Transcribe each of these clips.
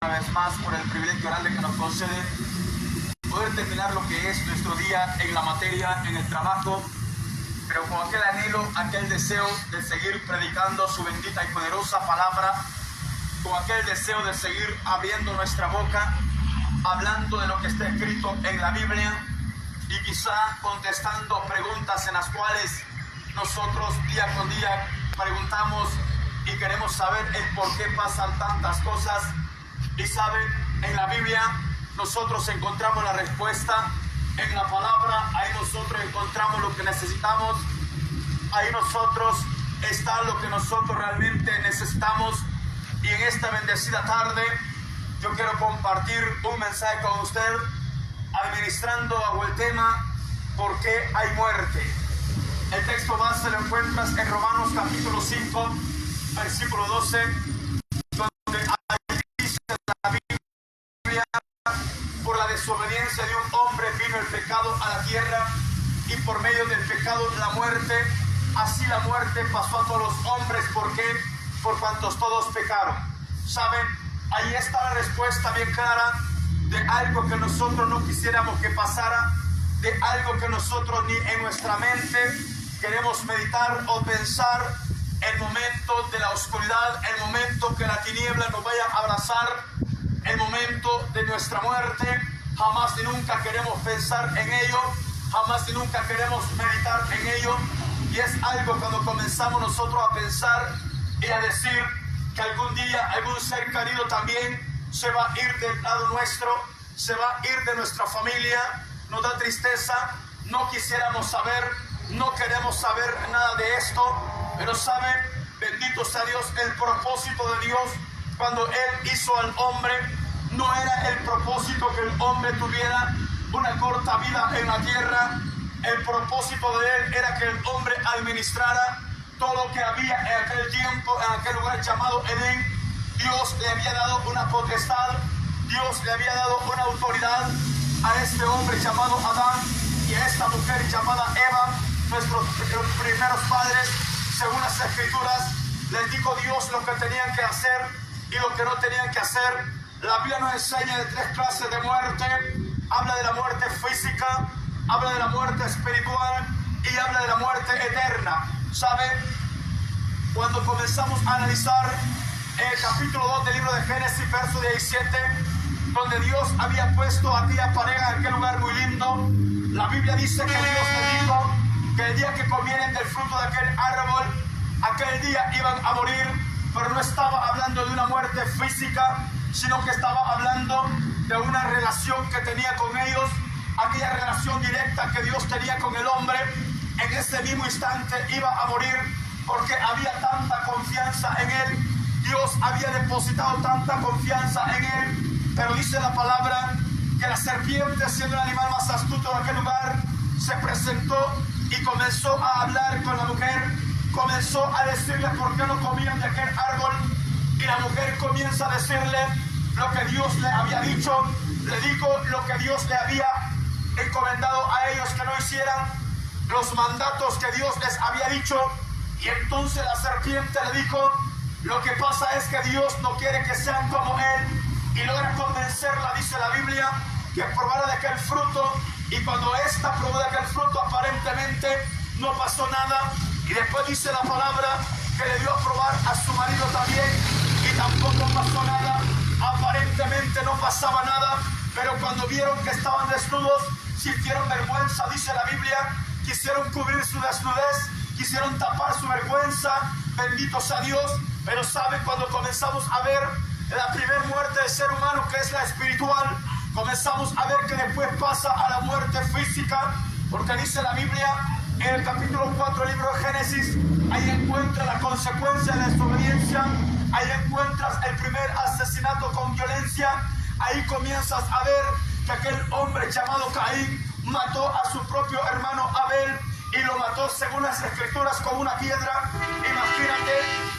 Una vez más por el privilegio grande que nos concede poder terminar lo que es nuestro día en la materia, en el trabajo, pero con aquel anhelo, aquel deseo de seguir predicando su bendita y poderosa palabra, con aquel deseo de seguir abriendo nuestra boca, hablando de lo que está escrito en la Biblia y quizá contestando preguntas en las cuales nosotros día con día preguntamos y queremos saber el por qué pasan tantas cosas. Y saben, en la Biblia nosotros encontramos la respuesta, en la palabra, ahí nosotros encontramos lo que necesitamos, ahí nosotros está lo que nosotros realmente necesitamos. Y en esta bendecida tarde yo quiero compartir un mensaje con usted, administrando bajo el tema ¿por qué hay muerte? El texto base lo encuentras en Romanos capítulo 5, versículo 12, donde ahí dice la Biblia: por la desobediencia de un hombre vino el pecado a la tierra, y por medio del pecado la muerte. Así la muerte pasó a todos los hombres. ¿Por qué? Por cuantos todos pecaron. ¿Saben? Ahí está la respuesta bien clara de algo que nosotros no quisiéramos que pasara, de algo que nosotros ni en nuestra mente queremos meditar o pensar. El momento de la oscuridad, el momento que la tiniebla nos vaya a abrazar, el momento de nuestra muerte, jamás y nunca queremos pensar en ello, jamás y nunca queremos meditar en ello. Y es algo cuando comenzamos nosotros a pensar y a decir que algún día algún ser querido también se va a ir del lado nuestro, se va a ir de nuestra familia. Nos da tristeza, no quisiéramos saber, no queremos saber nada de esto. Pero saben, bendito sea Dios, el propósito de Dios cuando Él hizo al hombre no era el propósito que el hombre tuviera una corta vida en la tierra. El propósito de Él era que el hombre administrara todo lo que había en aquel tiempo, en aquel lugar llamado Edén. Dios le había dado una potestad, Dios le había dado una autoridad a este hombre llamado Adán y a esta mujer llamada Eva, nuestros primeros padres. Según las Escrituras, les dijo Dios lo que tenían que hacer y lo que no tenían que hacer. La Biblia nos enseña de tres clases de muerte. Habla de la muerte física, habla de la muerte espiritual y habla de la muerte eterna. ¿Saben? Cuando comenzamos a analizar el capítulo 2 del libro de Génesis, verso 17, donde Dios había puesto a aquella pareja en aquel lugar muy lindo, la Biblia dice que Dios le dijo que el día que comieren del fruto de aquel árbol, aquel día iban a morir, pero no estaba hablando de una muerte física, sino que estaba hablando de una relación que tenía con ellos, aquella relación directa que Dios tenía con el hombre. En ese mismo instante iba a morir porque había tanta confianza en él, Dios había depositado tanta confianza en él. Pero dice la palabra que la serpiente, siendo el animal más astuto de aquel lugar, se presentó y comenzó a hablar con la mujer, comenzó a decirle por qué no comían de aquel árbol, y la mujer comienza a decirle lo que Dios le había dicho, le dijo lo que Dios le había encomendado a ellos que no hicieran, los mandatos que Dios les había dicho. Y entonces la serpiente le dijo: lo que pasa es que Dios no quiere que sean como Él, y logra convencerla, dice la Biblia, que probara de aquel fruto. Y cuando ésta probó de aquel fruto, aparentemente no pasó nada. Y después dice la palabra que le dio a probar a su marido también, y tampoco pasó nada. Aparentemente no pasaba nada, pero cuando vieron que estaban desnudos, sintieron vergüenza, dice la Biblia. Quisieron cubrir su desnudez, quisieron tapar su vergüenza. Bendito sea Dios. Pero saben, cuando comenzamos a ver la primera muerte del ser humano, que es la espiritual, comenzamos a ver que después pasa a la muerte física, porque dice la Biblia en el capítulo 4 del libro de Génesis, ahí encuentras la consecuencia de la desobediencia, ahí encuentras el primer asesinato con violencia, ahí comienzas a ver que aquel hombre llamado Caín mató a su propio hermano Abel, y lo mató según las Escrituras con una piedra. Imagínate,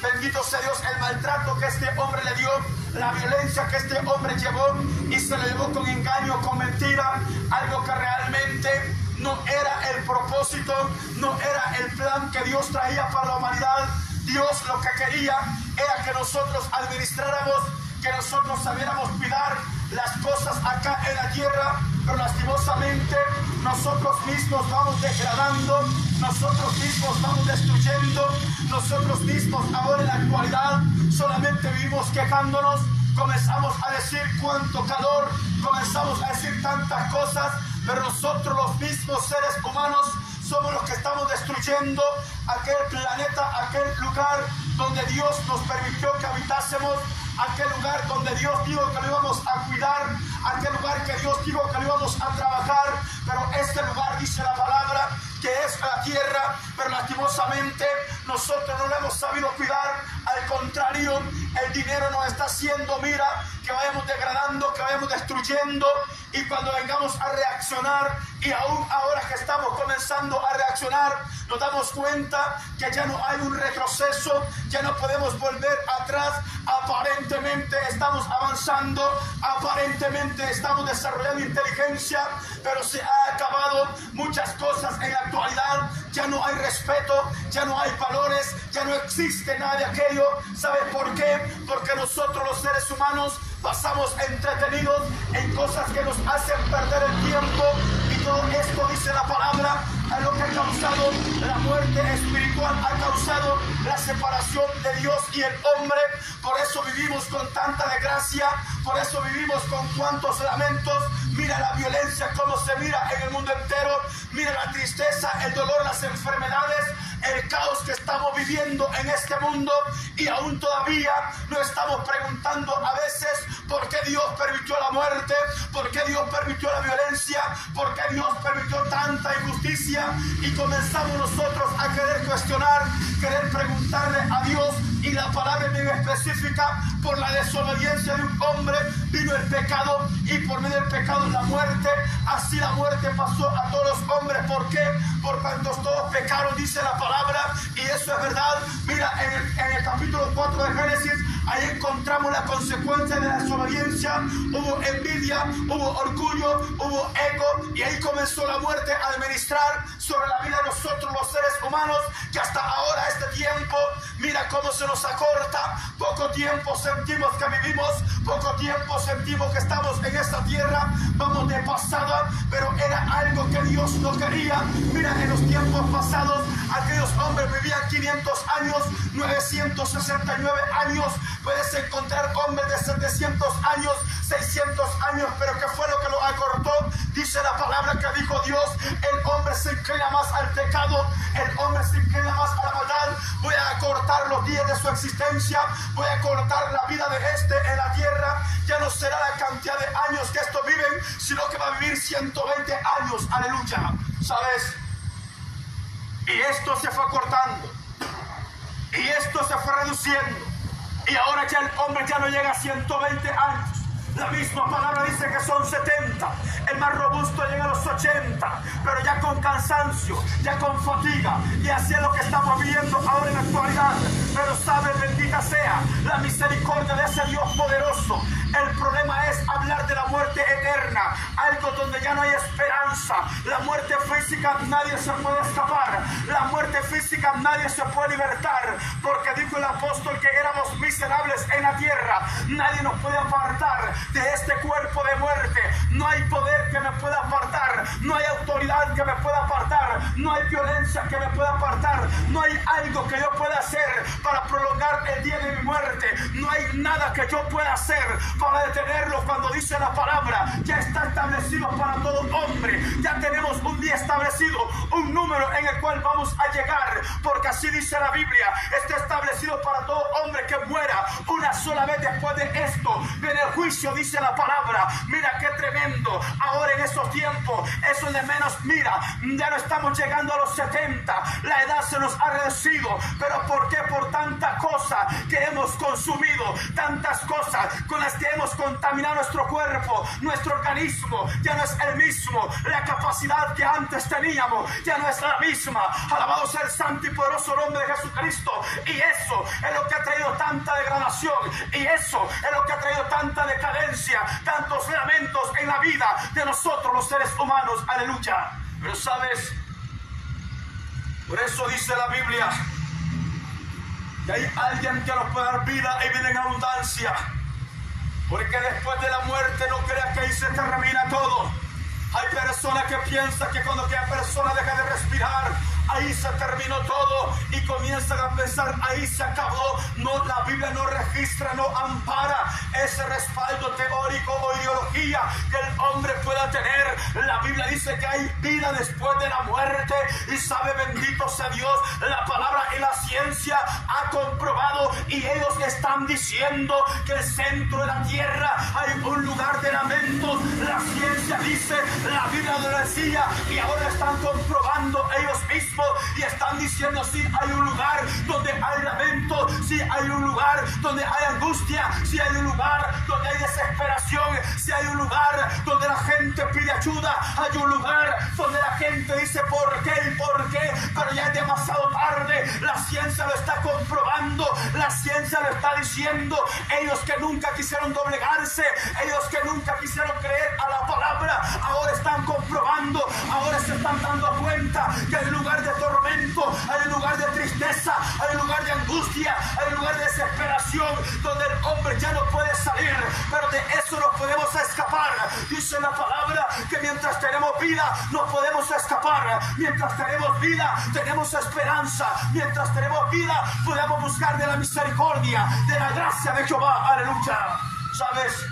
bendito sea Dios, el maltrato que este hombre le dio, la violencia que este hombre llevó, y se le llevó con engaño, con mentira, algo que realmente no era el propósito, no era el plan que Dios traía para la humanidad. Dios lo que quería era que nosotros administráramos que nosotros sabiéramos cuidar las cosas acá en la tierra, pero lastimosamente nosotros mismos vamos degradando, nosotros mismos vamos destruyendo, nosotros mismos ahora en la actualidad solamente vivimos quejándonos, comenzamos a decir cuánto calor, comenzamos a decir tantas cosas, pero nosotros los mismos seres humanos somos los que estamos destruyendo aquel planeta, aquel lugar donde Dios nos permitió que habitásemos, aquel lugar donde Dios dijo que lo íbamos a cuidar, aquel lugar que Dios dijo que lo íbamos a trabajar, pero este lugar dice la palabra que es la tierra, pero lastimosamente nosotros no lo hemos sabido cuidar. Al contrario, el dinero nos está haciendo, mira, que vayamos degradando, que vayamos destruyendo, y cuando vengamos a reaccionar, y aún ahora que estamos comenzando a reaccionar, nos damos cuenta que ya no hay un retroceso, ya no podemos volver atrás. Aparentemente estamos avanzando, aparentemente estamos desarrollando inteligencia, pero se ha acabado muchas cosas en la actualidad. Ya no hay respeto, ya no hay valores, ya no existe nada de aquello. ¿Sabes por qué? Porque nosotros los seres humanos pasamos entretenidos en cosas que nos hacen perder el tiempo, y todo esto dice la palabra es lo que ha causado la muerte espiritual, ha causado la separación de Dios y el hombre. Por eso vivimos con tanta desgracia, por eso vivimos con cuantos lamentos. Mira la violencia como se mira en el mundo entero, mira la tristeza, el dolor, las enfermedades, el caos que estamos viviendo en este mundo, y aún todavía no estamos preguntando a veces por qué Dios permitió la muerte, por qué Dios permitió la violencia, por qué Dios permitió tanta injusticia, y comenzamos nosotros a querer cuestionar, querer preguntarle a Dios. Y la palabra es bien específica: por la desobediencia de un hombre vino el pecado, y por medio del pecado la muerte. Así la muerte pasó a todos los hombres. ¿Por qué? Por cuanto todos pecaron, dice la palabra, y eso es verdad. Mira, en el capítulo 4 de Génesis, ahí encontramos la consecuencia de la desobediencia. Hubo envidia, hubo orgullo, hubo ego, y ahí comenzó la muerte a administrar sobre la vida de nosotros los seres humanos, que hasta ahora, este tiempo, mira cómo se nos acorta. Poco tiempo sentimos que vivimos, poco tiempo sentimos que estamos en esta tierra, vamos de pasada, pero era algo que Dios no quería. Mira, en los tiempos pasados aquellos hombres vivían 500 años, 969 años, puedes encontrar hombres de 700 años, 600 años, pero ¿qué fue lo que lo acortó? Dice la palabra que dijo Dios: el hombre se inclina más al pecado, el hombre se inclina más a la maldad. Voy a acortar los días de su existencia, voy a acortar la vida de en la tierra. Ya no será la cantidad de años que estos viven, sino que va a vivir 120 años, aleluya, ¿sabes? Y esto se fue acortando, y esto se fue reduciendo, y ahora ya el hombre ya no llega a 120 años. La misma palabra dice que son 70, el más robusto llega a los 80, pero ya con cansancio, ya con fatiga, y así es lo que estamos viviendo ahora en la actualidad. Pero sabe, bendita sea la misericordia de ese Dios poderoso. El problema es hablar de la muerte eterna, algo donde ya no hay esperanza. La muerte física nadie se puede escapar, la muerte física nadie se puede libertar, porque dijo el apóstol que éramos miserables en la tierra. Nadie nos puede apartar de este cuerpo de muerte. No hay poder que me pueda apartar, no hay autoridad que me pueda apartar, no hay violencia que me pueda apartar, no hay algo que yo pueda hacer para prolongar el día de mi muerte, no hay nada que yo pueda hacer para detenerlo. Cuando dice la palabra, ya está establecido para todo hombre, ya tenemos un día establecido, un número en el cual vamos a llegar, porque así dice la Biblia: está establecido para todo hombre que muera una sola vez. Después de esto viene el juicio, dice la palabra. Mira qué tremendo. Ahora en esos tiempos, eso de menos, mira, ya no estamos llegando a los 70, la edad se nos ha reducido. ¿Pero por qué? Por tanta cosa que hemos consumido, tantas cosas con las que hemos contaminado nuestro cuerpo, nuestro organismo ya no es el mismo, la capacidad que antes teníamos ya no es la misma. Alabado sea el santo y poderoso nombre de Jesucristo. Y eso es lo que ha traído tanta degradación, y eso es lo que ha traído tanta decadencia, tantos lamentos en la vida de nosotros los seres humanos, aleluya. Pero sabes, por eso dice la Biblia que hay alguien que nos puede dar vida y vida en abundancia. Porque después de la muerte no crea que ahí se termina todo. Hay personas que piensan que cuando aquella persona deja de respirar, ahí se terminó todo y comienzan a pensar, ahí se acabó. No, la Biblia no registra, no ampara ese respaldo teórico o ideología que el hombre pueda tener. La Biblia dice que hay vida después de la muerte y sabe, bendito sea Dios, la palabra y la ciencia ha comprobado y ellos están diciendo que el centro de la tierra hay un lugar de lamentos. La ciencia dice, la Biblia lo decía y ahora están comprobando ellos mismos y están diciendo, sí hay un lugar donde hay lamento, sí hay un lugar donde hay angustia, sí hay un lugar donde hay desesperación, sí hay un lugar donde la gente pide ayuda, hay un lugar donde la gente dice ¿por qué y por qué? Pero ya es demasiado tarde. La ciencia lo está comprobando, la ciencia lo está diciendo. Ellos que nunca quisieron doblegarse, ellos que nunca quisieron creer a la palabra, ahora están comprobando, ahora se están dando cuenta que hay un lugar de tormento, hay un lugar de tristeza, hay un lugar de angustia, hay un lugar de desesperación donde el hombre ya no puede salir, pero de eso no podemos escapar. Dice la palabra que mientras tenemos vida no podemos escapar, mientras tenemos vida tenemos esperanza, mientras tenemos vida podemos buscar de la misericordia, de la gracia de Jehová. Aleluya. ¿Sabes?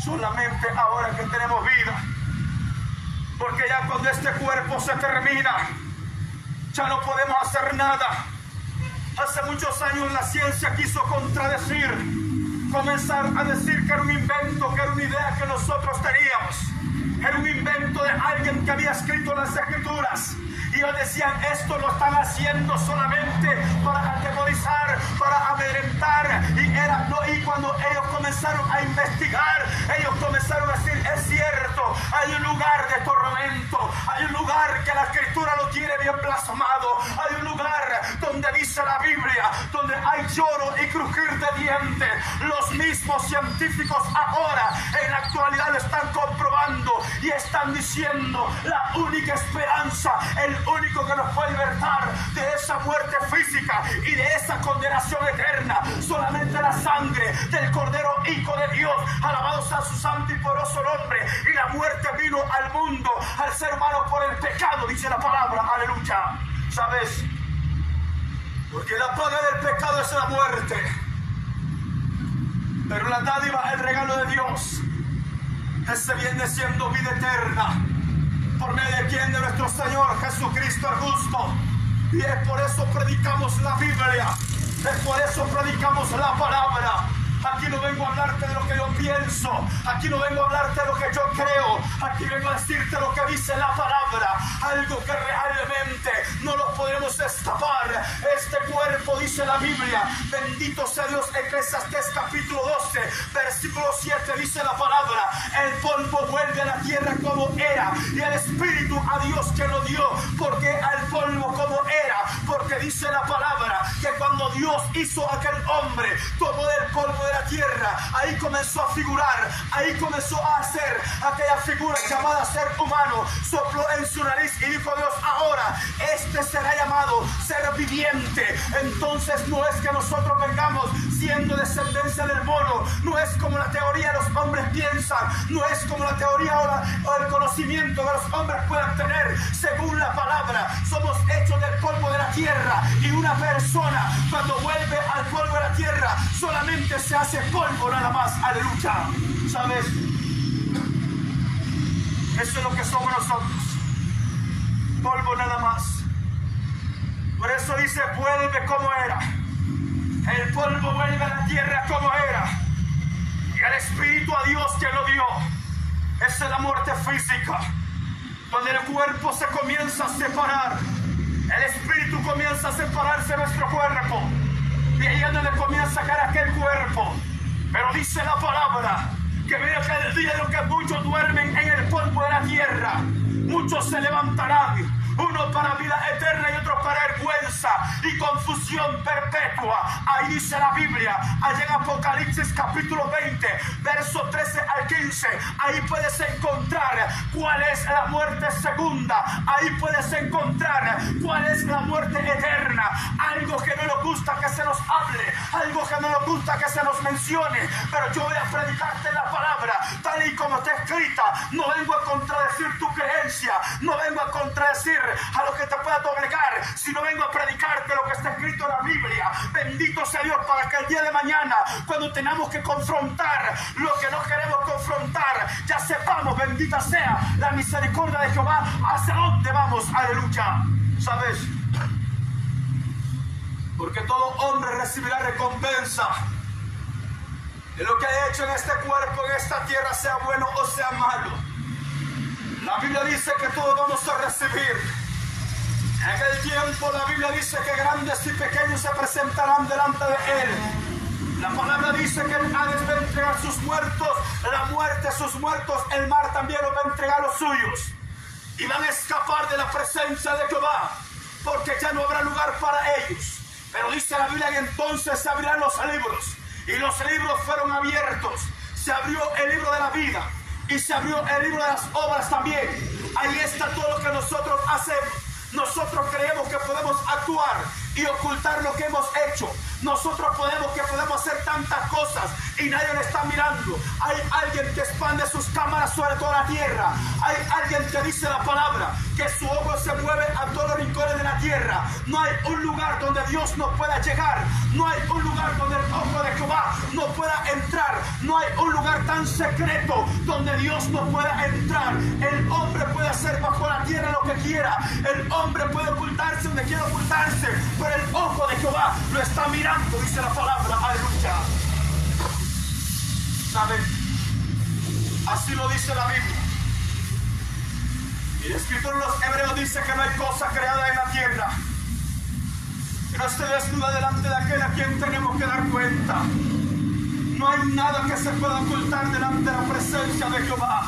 Solamente ahora que tenemos vida, porque ya cuando este cuerpo se termina, ya no podemos hacer nada. Hace muchos años la ciencia quiso contradecir, comenzar a decir que era un invento, que era una idea que nosotros teníamos, era un invento de alguien que había escrito las escrituras. Y ellos decían, esto lo están haciendo solamente para atemorizar, para amedrentar. Y cuando ellos comenzaron a investigar, ellos comenzaron a decir, es cierto, hay un lugar de tormento, hay un lugar que la escritura lo tiene bien plasmado, hay un lugar donde dice la Biblia, donde hay lloro y crujir de dientes. Los mismos científicos ahora, en la actualidad, lo están comprobando y están diciendo, la única esperanza, el único que nos puede libertar de esa muerte física y de esa condenación eterna, solamente la sangre del Cordero Hijo de Dios. Alabado sea su santo y poderoso nombre. Y la muerte vino al mundo, al ser humano, por el pecado, dice la palabra. Aleluya. ¿Sabes? Porque la paga del pecado es la muerte, pero la dádiva, el regalo de Dios, ese viene siendo vida eterna, por medio de quien, de nuestro Señor Jesucristo el justo. Y es por eso predicamos la Biblia, es por eso predicamos la palabra. Aquí no vengo a hablarte de lo que yo pienso, aquí no vengo a hablarte de lo que yo creo, aquí vengo a decirte lo que dice la palabra, algo que realmente no lo podemos escapar. Este cuerpo, dice la Biblia, bendito sea Dios, Eclesiastés capítulo 12, versículo 7, dice la palabra, el polvo vuelve a la tierra como era, y el espíritu a Dios que lo dio, porque al polvo como era, porque dice la palabra que cuando Dios hizo a aquel hombre, tomó del polvo de la tierra, ahí comenzó a figurar, ahí comenzó a hacer aquella figura llamada ser humano, sopló en su nariz y dijo Dios, ahora este será llamado ser viviente. Entonces no es que nosotros vengamos siendo descendencia del mono, no es como la teoría de los hombres piensan, no es como la teoría o el conocimiento que los hombres puedan tener. Según la palabra, somos hechos del polvo de la tierra, y una persona cuando vuelve al polvo de la tierra solamente se hace polvo nada más. Aleluya. ¿Sabes? Eso es lo que somos nosotros, polvo nada más. Por eso dice, vuelve como era. El polvo vuelve a la tierra como era, y el espíritu a Dios que lo dio. Esa es la muerte física, donde el cuerpo se comienza a separar, el espíritu comienza a separarse de nuestro cuerpo, y ahí es donde comienza a caer aquel cuerpo. Pero dice la palabra que viene aquel día en lo que muchos duermen en el polvo de la tierra, muchos se levantarán. uno para vida eterna y otro para vergüenza y confusión perpetua. Ahí dice la Biblia, allá en Apocalipsis capítulo 20, verso 13 al 15. Ahí puedes encontrar cuál es la muerte segunda. Ahí puedes encontrar cuál es la muerte eterna. Algo que no nos gusta que se nos hable, algo que no nos gusta que se nos mencione, pero yo voy a predicarte la palabra tal y como está escrita. No vengo a contradecir tu creencia, no vengo a contradecir a lo que te pueda doblegar, sino vengo a predicarte lo que está escrito en la Biblia. Bendito sea Dios, para que el día de mañana, cuando tengamos que confrontar lo que no queremos confrontar, ya sepamos, bendita sea la misericordia de Jehová, hacia dónde vamos. Aleluya. ¿Sabes? Porque todo hombre recibirá recompensa de lo que ha hecho en este cuerpo, en esta tierra, sea bueno o sea malo. La Biblia dice que todos vamos a recibir. En aquel tiempo la Biblia dice que grandes y pequeños se presentarán delante de Él. La palabra dice que el Hades va a entregar sus muertos, la muerte sus muertos, el mar también los va a entregar los suyos. Y van a escapar de la presencia de Jehová, porque ya no habrá lugar para ellos. Pero dice la Biblia que entonces se abrirán los libros. Y los libros fueron abiertos. Se abrió el libro de la vida y se abrió el libro de las obras también. Ahí está todo lo que nosotros hacemos. Nosotros creemos que podemos actuar y ocultar lo que hemos hecho. Nosotros podemos hacer tantas cosas y nadie le está mirando. Hay alguien que expande sus cámaras sobre toda la tierra. Hay alguien que dice la palabra, que su ojo se mueve a todos los rincones de la tierra. No hay un lugar donde Dios no pueda llegar. No hay un lugar donde el ojo de Jehová no pueda entrar. No hay un lugar tan secreto donde Dios no pueda entrar. El hombre puede hacer bajo la tierra lo que quiera. El hombre puede ocultarse donde quiera ocultarse, pero el ojo de Jehová lo está mirando, dice la palabra. Aleluya. ¿Saben? Así lo dice la Biblia. Y el escritor de los Hebreos dice que no hay cosa creada en la tierra que no esté desnuda delante de aquel a quien tenemos que dar cuenta. No hay nada que se pueda ocultar delante de la presencia de Jehová.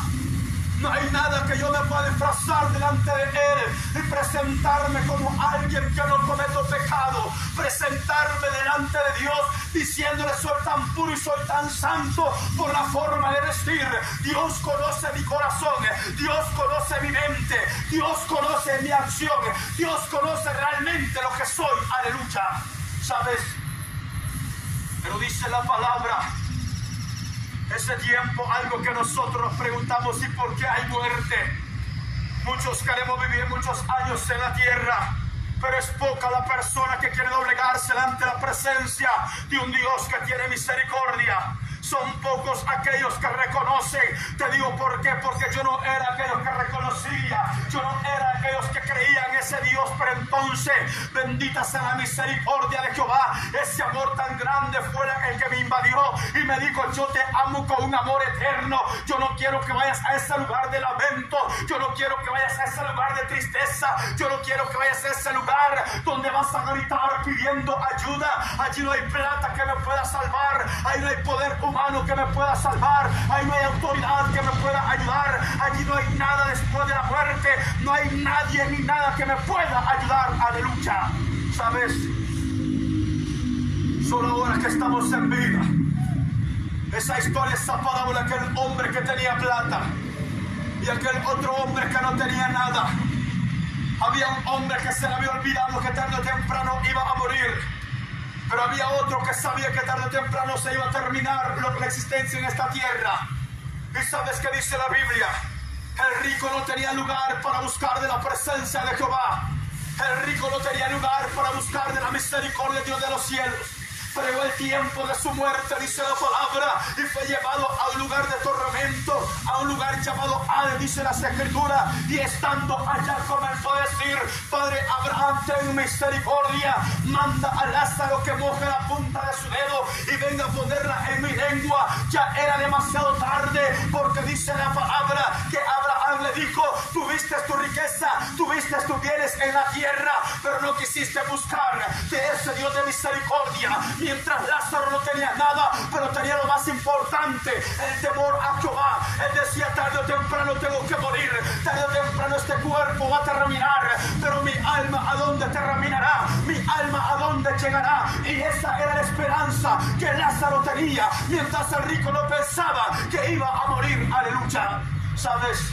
No hay nada que yo me pueda disfrazar delante de Él y presentarme como alguien que no cometo pecado. Presentarme delante de Dios diciéndole: soy tan puro y soy tan santo, por la forma de decir. Dios conoce mi corazón, Dios conoce mi mente, Dios conoce mi acción, Dios conoce realmente lo que soy. Aleluya. ¿Sabes? Pero dice la palabra, ese tiempo, algo que nosotros nos preguntamos: ¿y por qué hay muerte? Muchos queremos vivir muchos años en la tierra, pero es poca la persona que quiere doblegarse ante la presencia de un Dios que tiene misericordia. Son pocos aquellos que reconocen. Te digo por qué, porque yo no era aquellos que reconocía, yo no era aquellos que creían en ese Dios, pero entonces, bendita sea la misericordia de Jehová, ese amor tan grande fue el que me invadió y me dijo: yo te amo con un amor eterno. Yo no quiero que vayas a ese lugar de lamento, yo no quiero que vayas a ese lugar de tristeza, yo no quiero que vayas a ese lugar donde vas a gritar pidiendo ayuda. Allí no hay plata que me pueda salvar, ahí no hay poder humano que me pueda salvar, ahí no hay autoridad que me pueda ayudar, allí no hay nada después de la muerte, no hay nadie ni nada que me pueda ayudar. Aleluya. ¿Sabes? Solo ahora que estamos en vida, esa historia, esa parábola, aquel hombre que tenía plata y aquel otro hombre que no tenía nada. Había un hombre que se le había olvidado que tarde o temprano iba a morir, pero había otro que sabía que tarde o temprano se iba a terminar la existencia en esta tierra. ¿Y sabes qué dice la Biblia? El rico no tenía lugar para buscar de la presencia de Jehová. El rico no tenía lugar para buscar de la misericordia de Dios de los cielos. Pero llegó el tiempo de su muerte, dice la palabra, y fue llevado a un lugar de tormento, a un lugar llamado Hades, dice las Escrituras. Y estando allá comenzó a decir: Padre Abraham, ten misericordia, manda a Lázaro que moje la punta de su dedo y venga a ponerla en mi lengua. Ya era demasiado tarde, porque dice la palabra que Abraham le dijo: tuviste tu riqueza, tuviste tus bienes en la tierra, pero no quisiste buscar de ese Dios de misericordia. Mientras Lázaro no tenía nada, pero tenía lo más importante, el temor a Jehová. Él decía: tarde o temprano tengo que morir, tarde o temprano este cuerpo va a terminar, pero mi alma ¿a dónde terminará? Mi alma ¿a dónde llegará? Y esa era la esperanza que Lázaro tenía, mientras el rico no pensaba que iba a morir. Aleluya. ¿Sabes?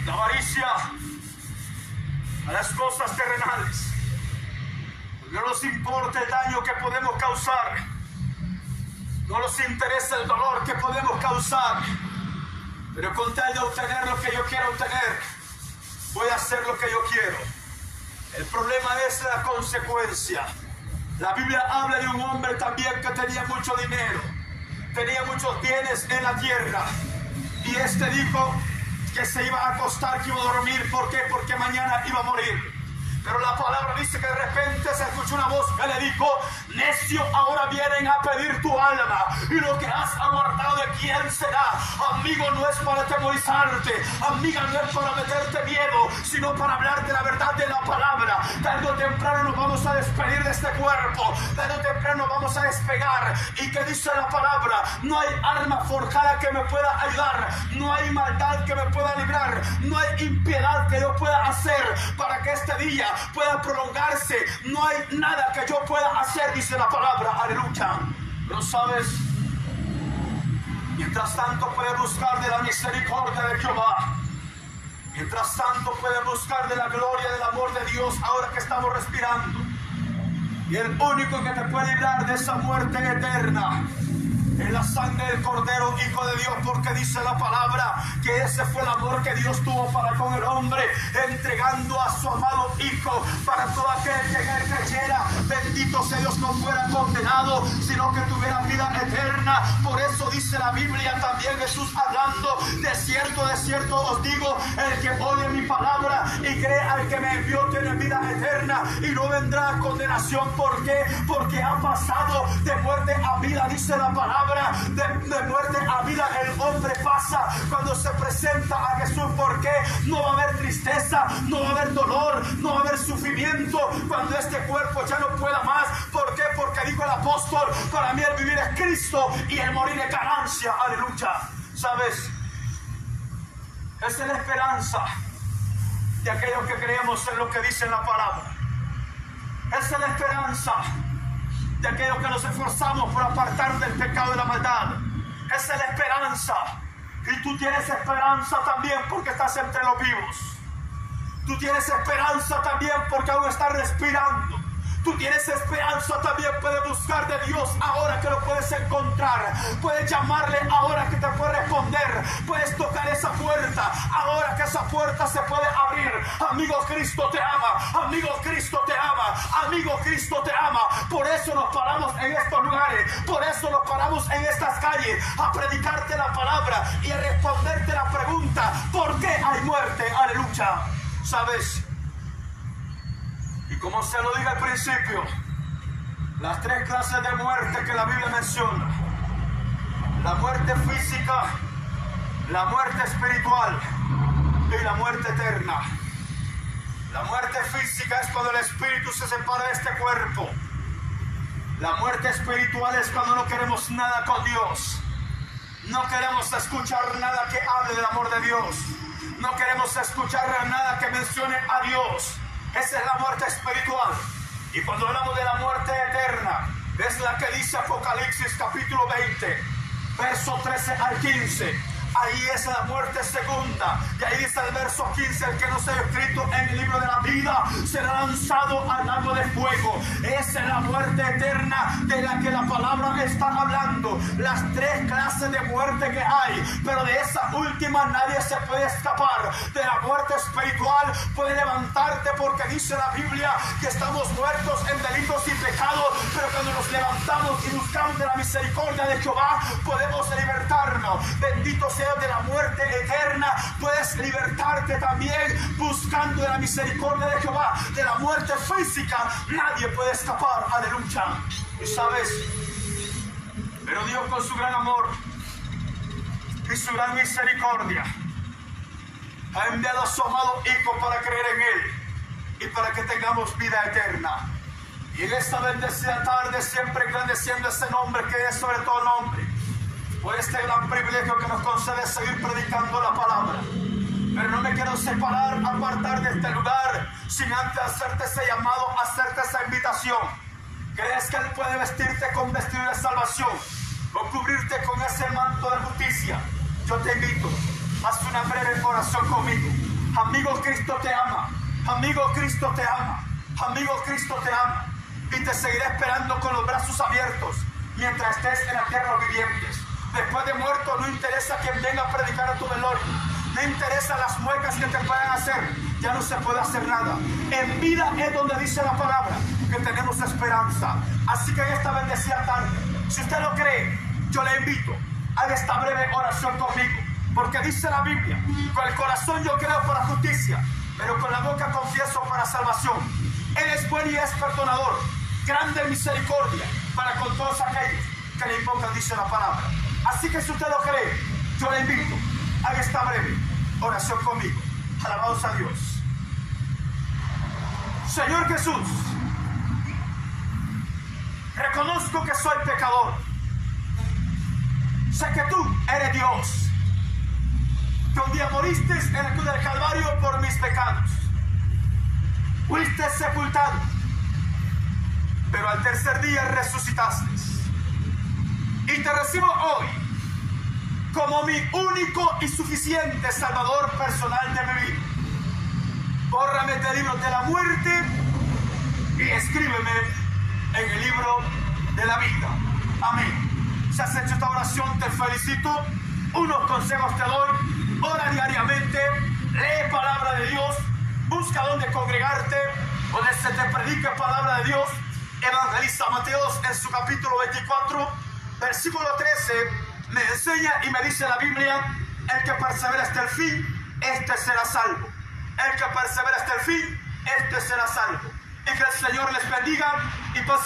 La avaricia a las cosas terrenales. No nos importa el daño que podemos causar. No nos interesa el dolor que podemos causar. Pero con tal de obtener lo que yo quiero obtener, voy a hacer lo que yo quiero. El problema es la consecuencia. La Biblia habla de un hombre también que tenía mucho dinero, tenía muchos bienes en la tierra. Y este dijo que se iba a acostar, que iba a dormir. ¿Por qué? Porque mañana iba a morir. Pero la palabra dice que de repente se escuchó una voz que le dijo: necio, ahora vienen a pedir tu alma, y lo que has aguardado, ¿de quién será? Amigo, no es para atemorizarte, amiga, no es para meterte miedo, sino para hablarte la verdad de la palabra. Tarde o temprano nos vamos a despedir de este cuerpo, tarde o temprano nos vamos a despegar. ¿Y qué dice la palabra? No hay arma forjada que me pueda ayudar, no hay maldad que me pueda librar, no hay impiedad que yo pueda hacer para que este día pueda prolongarse. No hay nada que yo pueda hacer, dice la palabra. Aleluya. Pero sabes, mientras tanto puedes buscar de la misericordia de Jehová. Mientras tanto puedes buscar de la gloria, del amor de Dios, ahora que estamos respirando. Y el único que te puede librar de esa muerte eterna es la sangre del Cordero, Hijo de Dios, porque dice la palabra que ese fue el amor que Dios tuvo para con el hombre, entregando a su amado Hijo para todo aquel que en él creyera. Bendito sea Dios, no fuera condenado, sino que tuviera vida eterna. Por eso dice la Biblia también, Jesús hablando: de cierto os digo, el que oye mi palabra y cree al que me envió tiene vida eterna y no vendrá a condenación. ¿Por qué? Porque ha pasado de muerte a vida, dice la palabra. De muerte a vida el hombre pasa cuando se presenta a Jesús. ¿Por qué? No va a haber tristeza, no va a haber dolor, no va a haber sufrimiento cuando este cuerpo ya no pueda más. ¿Por qué? Porque dijo el apóstol: para mí el vivir es Cristo y el morir es ganancia. Aleluya. ¿Sabes? Esa es la esperanza de aquellos que creemos en lo que dice la palabra. Esa es la esperanza de aquellos que nos esforzamos por apartar del pecado y la maldad. Esa es la esperanza. Y tú tienes esperanza también porque estás entre los vivos. Tú tienes esperanza también porque aún estás respirando. Tú tienes esperanza también, puedes buscar de Dios ahora que lo puedes encontrar. Puedes llamarle ahora que te puede responder. Puedes tocar esa puerta ahora que esa puerta se puede abrir. Amigo, Cristo te ama. Amigo, Cristo te ama. Amigo, Cristo te ama. Por eso nos paramos en estos lugares. Por eso nos paramos en estas calles a predicarte la palabra y a responderte la pregunta: ¿por qué hay muerte? Aleluya. ¿Sabes? Y como se lo dije al principio, las tres clases de muerte que la Biblia menciona: la muerte física, la muerte espiritual y la muerte eterna. La muerte física es cuando el espíritu se separa de este cuerpo. La muerte espiritual es cuando no queremos nada con Dios. No queremos escuchar nada que hable del amor de Dios. No queremos escuchar nada que mencione a Dios. Esa es la muerte espiritual. Y cuando hablamos de la muerte eterna, es la que dice Apocalipsis capítulo 20, verso 13 al 15. Ahí es la muerte segunda. Y ahí dice el verso 15: el que no sea escrito en el libro de la vida será lanzado al lago de fuego. Esa es la muerte eterna de la que la palabra está hablando. Las tres clases de muerte que hay, pero de esa última nadie se puede escapar. De la muerte espiritual puede levantarte, porque dice la Biblia que estamos muertos en delitos y pecados, pero cuando nos levantamos y buscamos de la misericordia de Jehová, podemos libertarnos. Bendito sea de la muerte eterna. Puedes libertarte también buscando de la misericordia de Jehová. De la muerte física nadie puede escapar. Aleluya. Y sabes, pero Dios, con su gran amor y su gran misericordia, ha enviado a su amado Hijo para creer en Él y para que tengamos vida eterna. Y en esta bendecida tarde, siempre engrandeciendo ese nombre que es sobre todo nombre, por este gran privilegio que nos concede seguir predicando la palabra. pero no me quiero separar, apartar de este lugar sin antes hacerte ese llamado, hacerte esa invitación. ¿Crees que Él puede vestirte con vestido de salvación o cubrirte con ese manto de justicia? Yo te invito, haz una breve oración conmigo. Amigo, Cristo te ama. Amigo, Cristo te ama. Amigo, Cristo te ama. Y te seguiré esperando con los brazos abiertos mientras estés en la tierra de los vivientes. Después de muerto, no interesa quien venga a predicar a tu velorio. No interesa las muecas que te puedan hacer. Ya no se puede hacer nada. En vida es donde dice la palabra que tenemos esperanza. Así que en esta bendecida tarde, si usted lo cree, yo le invito a esta breve oración conmigo. Porque dice la Biblia, con el corazón yo creo para justicia, pero con la boca confieso para salvación. Él es bueno y es perdonador, grande en misericordia para con todos aquellos que le invocan, dice la palabra. Así que si usted lo cree, yo le invito a esta breve oración conmigo. Alabados a Dios. Señor Jesús, reconozco que soy pecador. Sé que tú eres Dios, que un día moriste en la cruz del Calvario por mis pecados. Fuiste sepultado, pero al tercer día resucitaste. Y te recibo hoy como mi único y suficiente Salvador personal de mi vida. Bórrame del libro de la muerte y escríbeme en el libro de la vida. Amén. Si has hecho esta oración, te felicito. Unos consejos te doy. Ora diariamente, lee palabra de Dios, busca donde congregarte, donde se te predique palabra de Dios. Evangeliza Mateos en su capítulo 24, versículo 13, me enseña y me dice la Biblia: el que persevera hasta el fin, este será salvo. El que persevera hasta el fin, este será salvo. Y que el Señor les bendiga y pase.